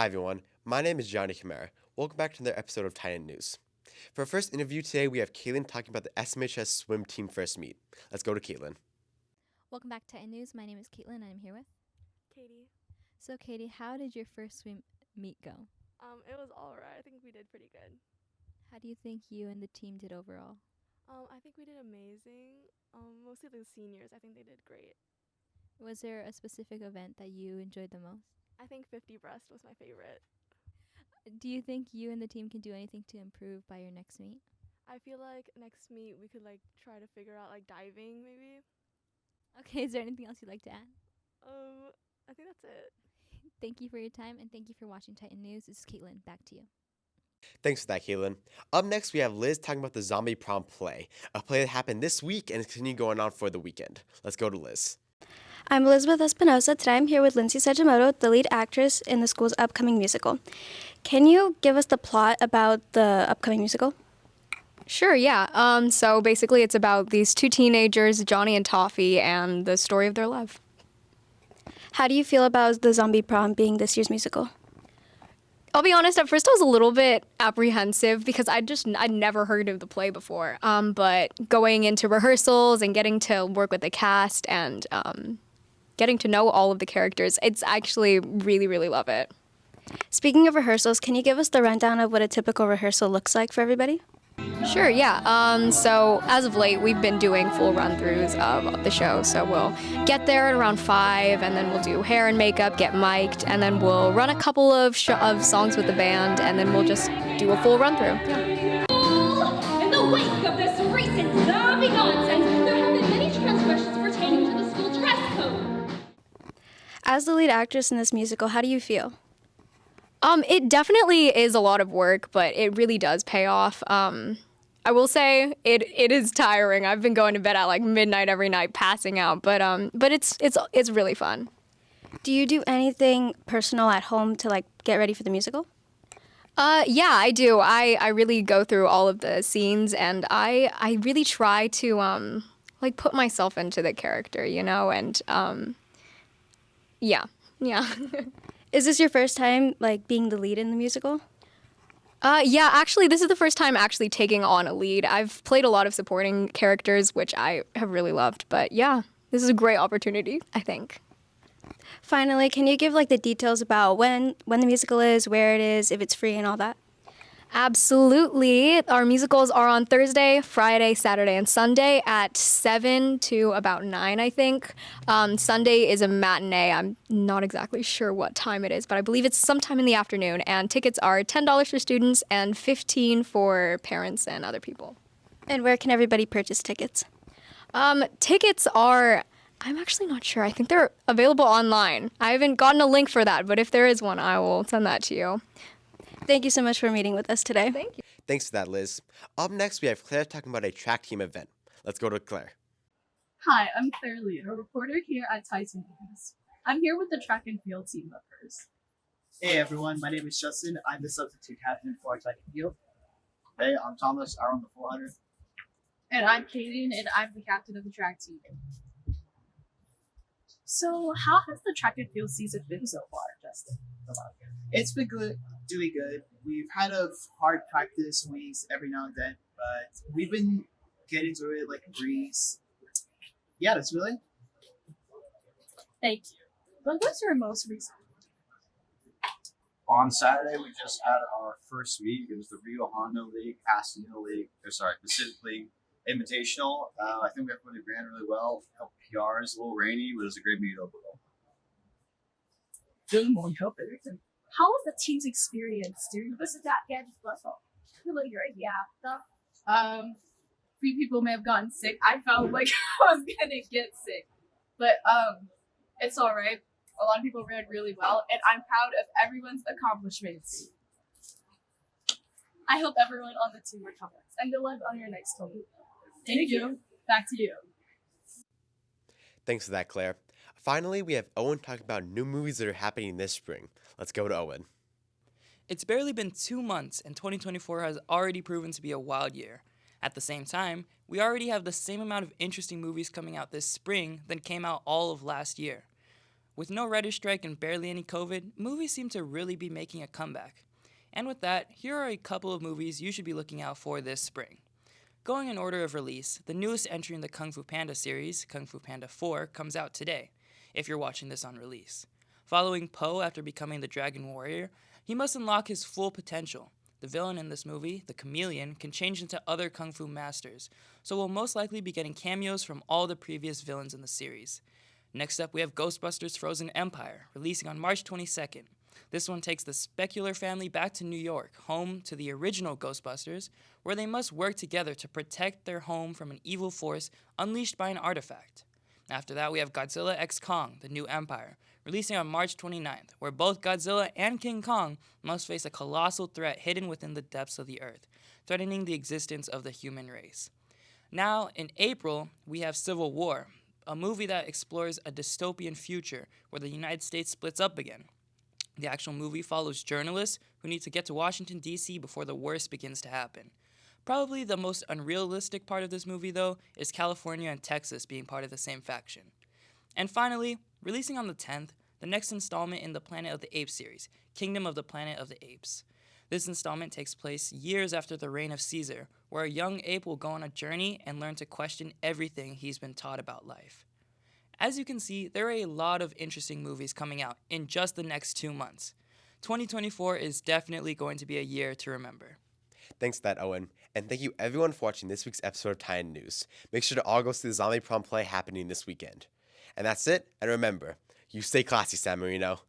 everyone, my name is Johnny Kamara. Welcome back to another episode of TNT News. For our first interview today, we have Caitlin talking about the SMHS swim team first meet. Let's go to Caitlin. Welcome back to Titan News. My name is Caitlin, and I'm here with Katie. So, Katie, how did your first swim meet go? It was all right. I think we did pretty good. How do you think you and the team did overall? I think we did amazing. Mostly the seniors. I think they did great. Was there a specific event that you enjoyed the most? I think 50 breast was my favorite. Do you think you and the team can do anything to improve by your next meet? I feel like next meet we could try to figure out diving maybe. Okay, is there anything else you'd like to add? I think that's it. Thank you for your time, and thank you for watching Titan News. This is Caitlin. Back to you. Thanks for that, Caitlin. Up next, we have Liz talking about the Zombie Prom play, a play that happened this week and is continuing going on for the weekend. Let's go to Liz. I'm Elizabeth Espinosa. Today I'm here with Lindsay Sejimoto, the lead actress in the school's upcoming musical. Can you give us the plot about the upcoming musical? Sure, yeah. So basically it's about these two teenagers, Johnny and Toffee, and the story of their love. How do you feel about the Zombie Prom being this year's musical? I'll be honest, at first I was a little bit apprehensive because I'd never heard of the play before. But going into rehearsals and getting to work with the cast and getting to know all of the characters, it's actually really love it. Speaking of rehearsals, can you give us the rundown of what a typical rehearsal looks like for everybody? Sure, yeah. So as of late, we've been doing full run-throughs of the show. So we'll get there at around 5, and then we'll do hair and makeup, get mic'd, and then we'll run a couple of songs with the band, and then we'll just do a full run-through. Yeah. In the wake of this recent zombie nonsense, there have been many transgressions pertaining to the school dress code. As the lead actress in this musical, how do you feel? It definitely is a lot of work, but it really does pay off. I will say it is tiring. I've been going to bed at midnight every night, passing out, but it's really fun. Do you do anything personal at home to get ready for the musical? Yeah, I do. I really go through all of the scenes, and I really try to put myself into the character, and yeah. Is this your first time being the lead in the musical? Yeah, actually, this is the first time actually taking on a lead. I've played a lot of supporting characters, which I have really loved. But yeah, this is a great opportunity, I think. Finally, can you give the details about when the musical is, where it is, if it's free and all that? Absolutely. Our musicals are on Thursday, Friday, Saturday, and Sunday at 7 to about 9, I think. Sunday is a matinee. I'm not exactly sure what time it is, but I believe it's sometime in the afternoon. And tickets are $10 for students and $15 for parents and other people. And where can everybody purchase tickets? Tickets are... I'm actually not sure. I think they're available online. I haven't gotten a link for that, but if there is one, I will send that to you. Thank you so much for meeting with us today. Thank you. Thanks for that, Liz. Up next, we have Claire talking about a track team event. Let's go to Claire. Hi, I'm Claire Lee, a reporter here at Titan News. I'm here with the track and field team members. Hey everyone, my name is Justin. I'm the substitute captain for our track and field. Hey, I'm Thomas. I run the 400. And I'm Kaden, and I'm the captain of the track team. So, how has the track and field season been so far, Justin? It's been good, doing good. We've had a hard practice weeks every now and then, but we've been getting through it like a breeze. Yeah, that's really it. Thank you. But what's your most recent? On Saturday, we just had our first meet. It was the Rio Hondo League, Pacific League Invitational. I think we have put it ran really well. A couple PRs, a little rainy, but it was a great meet overall. Good morning, how was the team's experience during the Really great, yeah. Few people may have gotten sick. I felt like I was gonna get sick, but it's all right. A lot of people ran really well, and I'm proud of everyone's accomplishments. I hope everyone on the team recovers, and good luck on your next one. Thank you. Back to you. Thanks for that, Claire. Finally, we have Owen talking about new movies that are happening this spring. Let's go to Owen. It's barely been 2 months, and 2024 has already proven to be a wild year. At the same time, we already have the same amount of interesting movies coming out this spring than came out all of last year. With no writer's strike and barely any COVID, movies seem to really be making a comeback. And with that, here are a couple of movies you should be looking out for this spring. Going in order of release, the newest entry in the Kung Fu Panda series, Kung Fu Panda 4, comes out today, if you're watching this on release. Following Po after becoming the Dragon Warrior, he must unlock his full potential. The villain in this movie, the Chameleon, can change into other Kung Fu masters, so we'll most likely be getting cameos from all the previous villains in the series. Next up, we have Ghostbusters Frozen Empire, releasing on March 22nd. This one takes the Specular family back to New York, home to the original Ghostbusters, where they must work together to protect their home from an evil force unleashed by an artifact. After that, we have Godzilla x Kong, The New Empire, releasing on March 29th, where both Godzilla and King Kong must face a colossal threat hidden within the depths of the earth, threatening the existence of the human race. Now, in April, we have Civil War, a movie that explores a dystopian future where the United States splits up again. The actual movie follows journalists who need to get to Washington, D.C. before the worst begins to happen. Probably the most unrealistic part of this movie, though, is California and Texas being part of the same faction. And finally, releasing on the 10th, the next installment in the Planet of the Apes series, Kingdom of the Planet of the Apes. This installment takes place years after the reign of Caesar, where a young ape will go on a journey and learn to question everything he's been taught about life. As you can see, there are a lot of interesting movies coming out in just the next 2 months. 2024 is definitely going to be a year to remember. Thanks for that, Owen. And thank you everyone for watching this week's episode of Tie In News. Make sure to all go see the Zombie Prom play happening this weekend. And that's it. And remember, you stay classy, San Marino.